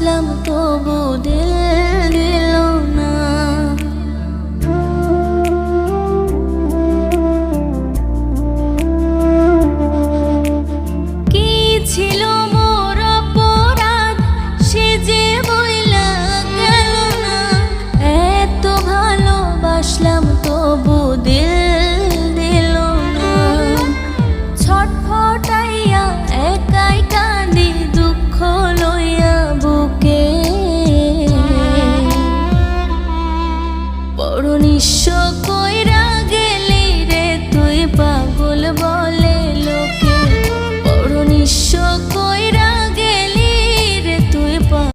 আসলাম তবু দিল দিল না। কি ছিল মোর অপরাধ সে যে